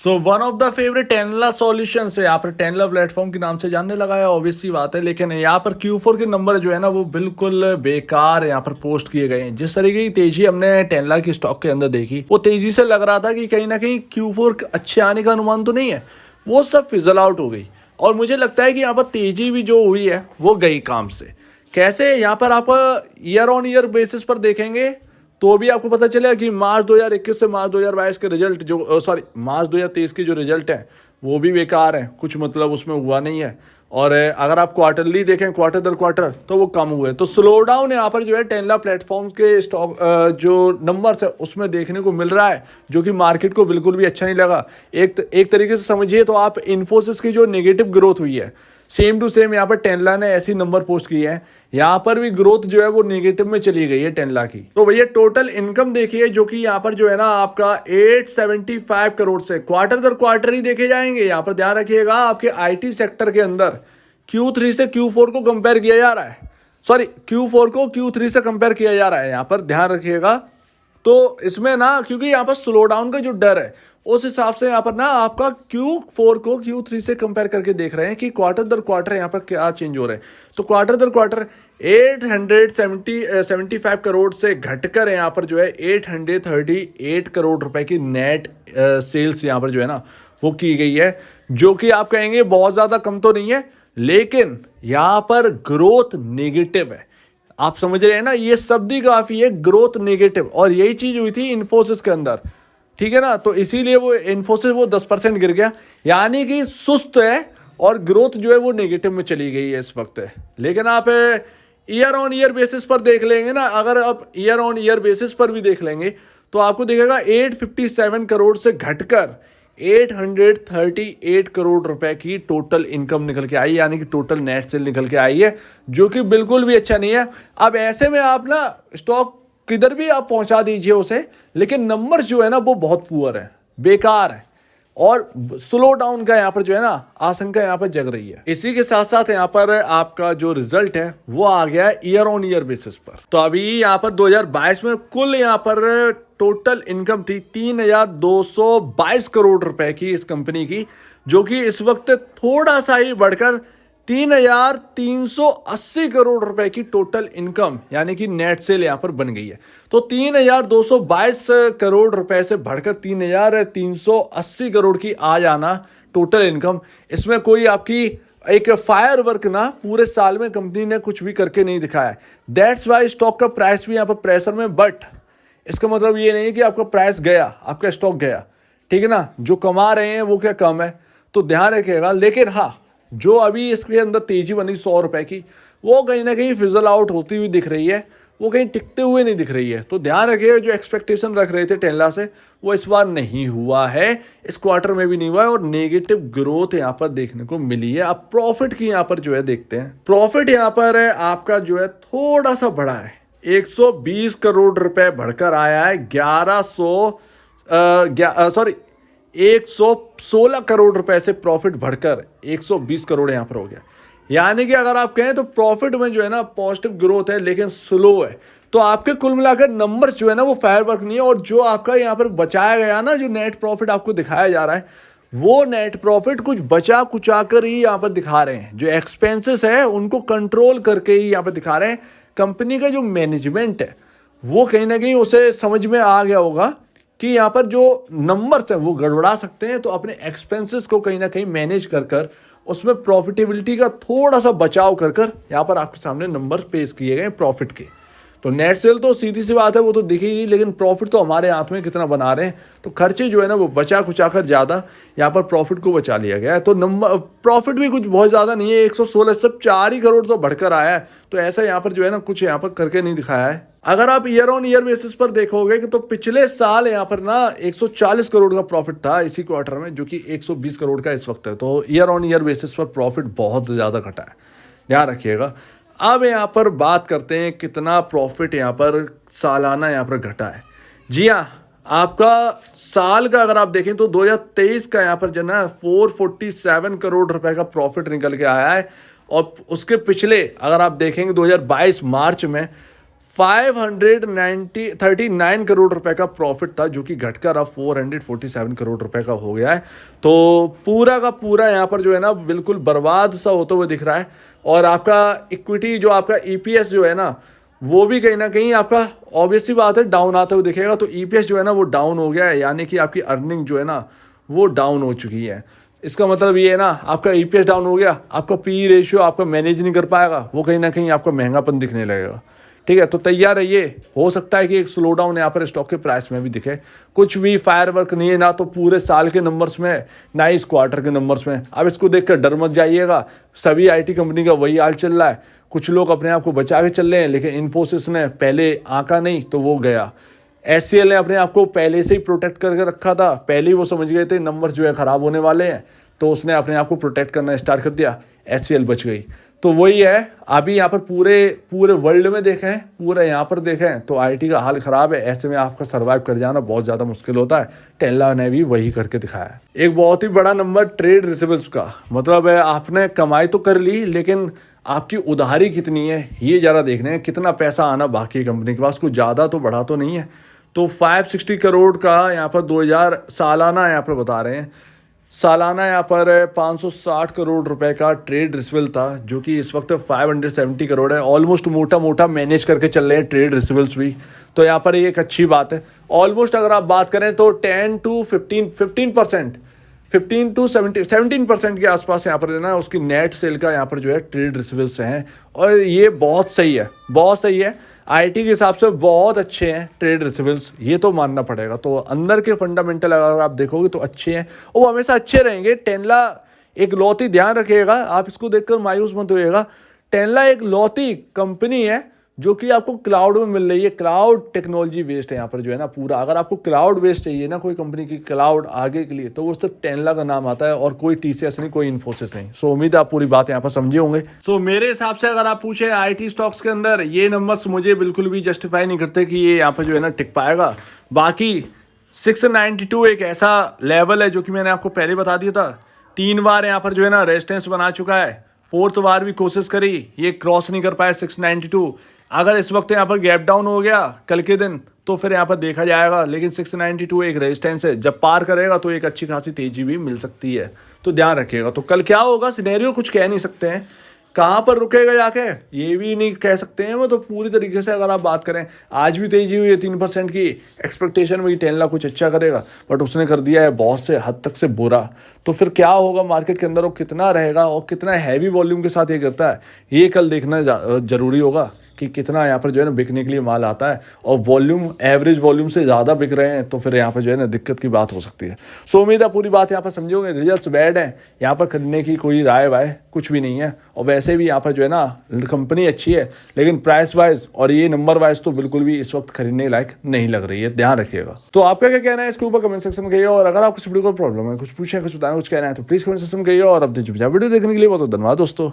So one of the favourite टेनला solution है, यहाँ पर टेनला प्लेटफॉर्म के नाम से जानने लगा है, ऑब्वियस सी बात है। लेकिन यहाँ पर Q4 के नंबर जो है ना वो बिल्कुल बेकार यहाँ पर पोस्ट किए गए हैं। जिस तरीके की तेजी हमने टेनला की स्टॉक के अंदर देखी, वो तेजी से लग रहा था कि कहीं ना कहीं Q4 अच्छे आने का अनुमान तो नहीं है, वो सब फिजल आउट हो गई। और मुझे लगता है कि यहाँ पर तेजी भी जो हुई है वो गई काम से। कैसे? यहाँ पर आप ईयर ऑन ईयर बेसिस पर देखेंगे तो भी आपको पता चलेगा कि मार्च 2021 से मार्च 2022 के रिजल्ट मार्च 2023 के जो रिजल्ट हैं वो भी बेकार हैं, कुछ मतलब उसमें हुआ नहीं है। और अगर आप क्वार्टरली देखें, क्वार्टर दर क्वार्टर, तो वो कम हुए। तो स्लो डाउन यहाँ पर जो है टेनला प्लेटफॉर्म्स के स्टॉक जो नंबर्स है उसमें देखने को मिल रहा है, जो कि मार्केट को बिल्कुल भी अच्छा नहीं लगा। एक तरीके से समझिए तो आप इन्फोसिस की जो नेगेटिव ग्रोथ हुई है, सेम टू सेम यहाँ पर टेनला ने ऐसी नंबर पोस्ट किए हैं, यहाँ पर भी ग्रोथ जो है वो नेगेटिव में चली गई है टेनला की। तो भैया टोटल इनकम देखिए, जो कि यहाँ पर जो है ना आपका 875 करोड़ से क्वार्टर दर क्वार्टर ही देखे जाएंगे। यहाँ पर ध्यान रखिएगा, आपके आईटी सेक्टर के अंदर Q3 से Q4 को कंपेयर किया जा रहा है, सॉरी Q4 को Q3 से कंपेयर किया जा रहा है, यहाँ पर ध्यान रखिएगा। तो इसमें ना, क्योंकि यहाँ पर स्लो डाउन का जो डर है, उस हिसाब से यहाँ पर ना आपका Q4 को Q3 से कंपेयर करके देख रहे हैं कि क्वार्टर दर क्वार्टर यहाँ पर क्या चेंज हो रहे हैं। तो क्वार्टर दर क्वार्टर 875 करोड़ से घटकर यहाँ पर जो है 838 करोड़ रुपए की नेट सेल्स यहाँ पर जो है ना वो की गई है, जो कि आप कहेंगे बहुत ज़्यादा कम तो नहीं है, लेकिन यहाँ पर ग्रोथ नेगेटिव है। आप समझ रहे हैं ना, ये शब्द ही काफ़ी है, ग्रोथ नेगेटिव। और यही चीज़ हुई थी इन्फोसिस के अंदर, ठीक है ना। तो इसीलिए वो इन्फोसिस वो 10% गिर गया, यानी कि सुस्त है और ग्रोथ जो है वो नेगेटिव में चली गई है इस वक्त। लेकिन आप ईयर ऑन ईयर बेसिस पर देख लेंगे ना, अगर आप ईयर ऑन ईयर बेसिस पर भी देख लेंगे तो आपको दिखेगा 857 करोड़ से घटकर 838 करोड़ रुपए की टोटल इनकम निकल के आई, यानी कि टोटल नेट सेल निकल के आई है, जो कि बिल्कुल भी अच्छा नहीं है। अब ऐसे में आप ना स्टॉक किधर भी आप पहुंचा दीजिए उसे, लेकिन नंबर्स जो है ना वो बहुत पुअर है, बेकार है, और स्लो डाउन का यहाँ पर जो है ना आशंका यहाँ पर जग रही है। इसी के साथ साथ यहाँ पर आपका जो रिजल्ट है वो आ गया है ईयर ऑन ईयर बेसिस पर। तो अभी यहाँ पर 2022 में कुल यहाँ पर टोटल इनकम थी 3222 करोड़ रुपए की इस कंपनी की, जो कि इस वक्त थोड़ा सा ही बढ़कर 3380 करोड़ रुपए की टोटल इनकम यानी कि नेट सेल यहाँ पर बन गई है। तो 3222 करोड़ रुपए से बढ़कर 3380 करोड़ की आ जाना टोटल इनकम। इसमें कोई आपकी एक फायर वर्क ना पूरे साल में कंपनी ने कुछ भी करके नहीं दिखाया है। दैट्स वाई स्टॉक का प्राइस भी यहाँ पर प्रेशर में, बट इसका मतलब ये नहीं है कि आपका प्राइस गया, आपका स्टॉक गया, ठीक है ना। जो कमा रहे हैं वो क्या कम है, तो ध्यान रखिएगा। लेकिन हाँ, जो अभी इसके अंदर तेजी बनी 100 रुपए की, वो कहीं ना कहीं फिजल आउट होती हुई दिख रही है, वो कहीं टिकते हुए नहीं दिख रही है। तो ध्यान रखिएगा, जो एक्सपेक्टेशन रख रहे थे टेनला से वो इस बार नहीं हुआ है, इस क्वार्टर में भी नहीं हुआ है, और नेगेटिव ग्रोथ यहाँ पर देखने को मिली है। अब प्रॉफिट की यहाँ पर जो है देखते हैं। प्रॉफिट यहाँ पर आपका जो है थोड़ा सा बढ़ा है, 120 करोड़ रुपए बढ़कर आया है 116 करोड़ रुपए से प्रॉफिट बढ़कर 120 करोड़ यहाँ पर हो गया। यानी कि अगर आप कहें तो प्रॉफिट में जो है ना पॉजिटिव ग्रोथ है, लेकिन स्लो है। तो आपके कुल मिलाकर नंबर जो है ना वो फायर वर्क नहीं है। और जो आपका यहाँ पर बचाया गया ना, जो नेट प्रॉफिट आपको दिखाया जा रहा है, वो नेट प्रॉफिट कुछ बचा कुचा कर ही यहाँ पर दिखा रहे हैं। जो एक्सपेंसेस है उनको कंट्रोल करके ही यहाँ पर दिखा रहे हैं। कंपनी का जो मैनेजमेंट है वो कहीं ना कहीं उसे समझ में आ गया होगा कि यहाँ पर जो नंबर्स हैं वो गड़बड़ा सकते हैं, तो अपने एक्सपेंसेस को कहीं ना कहीं मैनेज कर उसमें प्रॉफिटेबिलिटी का थोड़ा सा बचाव कर यहाँ पर आपके सामने नंबर पेश किए गए प्रॉफिट के। तो नेट सेल तो सीधी सी बात है, वो तो दिखेगी, लेकिन प्रॉफिट तो हमारे हाथ में कितना बना रहे हैं। तो खर्चे जो है ना वो बचा कुचा कर ज़्यादा यहाँ पर प्रॉफिट को बचा लिया गया है। तो नंबर प्रॉफिट भी कुछ बहुत ज़्यादा नहीं है, 116 सब 4 ही करोड़ तो बढ़कर आया है। तो ऐसा यहाँ पर जो है ना कुछ यहाँ पर करके नहीं दिखाया है। अगर आप ईयर ऑन ईयर बेसिस पर देखोगे कि तो पिछले साल यहाँ पर ना 140 करोड़ का प्रॉफिट था इसी क्वार्टर में, जो कि 120 करोड़ का इस वक्त है। तो ईयर ऑन ईयर बेसिस पर प्रॉफिट बहुत ज़्यादा घटा है, ध्यान रखिएगा। अब यहाँ पर बात करते हैं कितना प्रॉफिट यहाँ पर सालाना यहाँ पर घटा है। जी हाँ, आपका साल का अगर आप देखें तो 2023 का यहाँ पर जो ना 447 करोड़ रुपए का प्रॉफिट निकल के आया है। और उसके पिछले अगर आप देखेंगे 2022 मार्च में 539 करोड़ रुपए का प्रॉफिट था, जो कि घटकर अब 447 करोड़ रुपए का हो गया है। तो पूरा का पूरा यहाँ पर जो है ना बिल्कुल बर्बाद सा होते हुए दिख रहा है। और आपका इक्विटी जो आपका ईपीएस जो है ना वो भी कहीं ना कहीं आपका ऑब्वियसली बात है डाउन आते हुए दिखेगा। तो ईपीएस जो है ना वो डाउन हो गया है, यानी कि आपकी अर्निंग जो है ना वो डाउन हो चुकी है। इसका मतलब ये है ना आपका ईपीएस डाउन हो गया, आपका पी रेशियो आपका मैनेज नहीं कर पाएगा, वो कहीं ना कहीं आपका महंगापन दिखने लगेगा। ठीक है, तो तैयार रहिए, हो सकता है कि एक स्लो डाउन यहाँ पर स्टॉक के प्राइस में भी दिखे। कुछ भी फायरवर्क नहीं है, ना तो पूरे साल के नंबर्स में ना इस क्वार्टर के नंबर्स में। अब इसको देखकर डर मत जाइएगा, सभी आईटी कंपनी का वही हाल चल रहा है। कुछ लोग अपने आप को बचा के चल रहे हैं, लेकिन इन्फोसिस ने पहले आंका नहीं तो वो गया। एचसीएल ने अपने आप को पहले से ही प्रोटेक्ट करके रखा था, पहले ही वो समझ गए थे नंबर जो है ख़राब होने वाले हैं, तो उसने अपने आप को प्रोटेक्ट करना स्टार्ट कर दिया, एचसीएल बच गई। तो वही है, अभी यहाँ पर पूरे वर्ल्ड में देखें, पूरे यहाँ पर देखें तो आईटी का हाल ख़राब है। ऐसे में आपका सर्वाइव कर जाना बहुत ज़्यादा मुश्किल होता है। टेस्ला ने भी वही करके दिखाया है। एक बहुत ही बड़ा नंबर ट्रेड रिसीवेबल्स का, मतलब है आपने कमाई तो कर ली, लेकिन आपकी उधारी कितनी है ये ज़रा देखना है। कितना पैसा आना बाकी कंपनी के पास, कुछ ज़्यादा तो बढ़ा तो नहीं है। तो 560 करोड़ का यहाँ पर 2000 सालाना यहाँ पर बता रहे हैं, सालाना यहाँ पर 560 करोड़ रुपए का ट्रेड रिसीवेबल था, जो कि इस वक्त 570 करोड़ है। ऑलमोस्ट मोटा मोटा मैनेज करके चल रहे हैं ट्रेड रिसीवेबल्स भी, तो यहाँ पर एक अच्छी बात है। ऑलमोस्ट अगर आप बात करें तो 10 to 15% 15 to 17% के आसपास यहाँ पर है ना उसकी नेट सेल का यहाँ पर जो है ट्रेड रिसीवेबल्स हैं। और ये बहुत सही है, बहुत सही है। आईटी के हिसाब से बहुत अच्छे हैं ट्रेड रिसीवेबल्स, ये तो मानना पड़ेगा। तो अंदर के फंडामेंटल अगर आप देखोगे तो अच्छे हैं, वो हमेशा अच्छे रहेंगे। टेस्ला एक लौती, ध्यान रखिएगा, आप इसको देखकर मायूस मत होइएगा। टेस्ला एक लौती कंपनी है जो कि आपको क्लाउड में मिल रही है। क्लाउड टेक्नोलॉजी बेस्ड है यहाँ पर जो है ना पूरा। अगर आपको क्लाउड बेस्ड चाहिए ना कोई कंपनी की क्लाउड आगे के लिए, तो वो सिर्फ टेस्ला का नाम आता है, और कोई टीसीएस नहीं, कोई इन्फोसिस नहीं। सो उम्मीद है आप पूरी बात यहाँ पर समझे होंगे। सो मेरे हिसाब से अगर आप पूछे आईटी स्टॉक्स के अंदर, ये नंबर्स मुझे बिल्कुल भी जस्टिफाई नहीं करते कि ये यहाँ पर जो है ना टिक पाएगा। बाकी 692 एक ऐसा लेवल है जो कि मैंने आपको पहले बता दिया था। 3 बार यहाँ पर जो है ना रेजिस्टेंस बना चुका है, 4th बार भी कोशिश करी, ये क्रॉस नहीं कर पाया 692। अगर इस वक्त यहाँ पर गैप डाउन हो गया कल के दिन, तो फिर यहाँ पर देखा जाएगा। लेकिन 692 एक रेजिस्टेंस है, जब पार करेगा तो एक अच्छी खासी तेजी भी मिल सकती है, तो ध्यान रखिएगा। तो कल क्या होगा सिनेरियो कुछ कह नहीं सकते हैं, कहाँ पर रुकेगा जाके ये भी नहीं कह सकते हैं। वो तो पूरी तरीके से अगर आप बात करें, आज भी तेजी हुई है 3% की, एक्सपेक्टेशन में टेस्ला कुछ अच्छा करेगा, बट उसने कर दिया है बहुत से हद तक से बुरा। तो फिर क्या होगा मार्केट के अंदर, वो कितना रहेगा और कितना हैवी वॉल्यूम के साथ ये करता है, ये कल देखना जरूरी होगा कि कितना यहाँ पर जो है ना बिकने के लिए माल आता है। और वॉल्यूम एवरेज वॉल्यूम से ज़्यादा बिक रहे हैं, तो फिर यहाँ पर जो है ना दिक्कत की बात हो सकती है। सो उम्मीद है पूरी बात यहाँ पर समझोगे। रिजल्ट्स बैड हैं, यहाँ पर खरीदने की कोई राय वाय कुछ भी नहीं है। और वैसे भी यहाँ पर जो है ना कंपनी अच्छी है, लेकिन प्राइस वाइज और ये नंबर वाइज तो बिल्कुल भी इस वक्त खरीदने लायक नहीं लग रही है, ध्यान रखिएगा। तो आपका क्या कहना है इसके ऊपर कमेंट सेक्शन में कहिए। और अगर आपको इस वीडियो को प्रॉब्लम है, कुछ पूछे, कुछ बताना, कुछ कहना है, तो प्लीज़ कमेंट सेक्शन में कहिए। और अब वीडियो देखने के लिए बहुत धन्यवाद दोस्तों।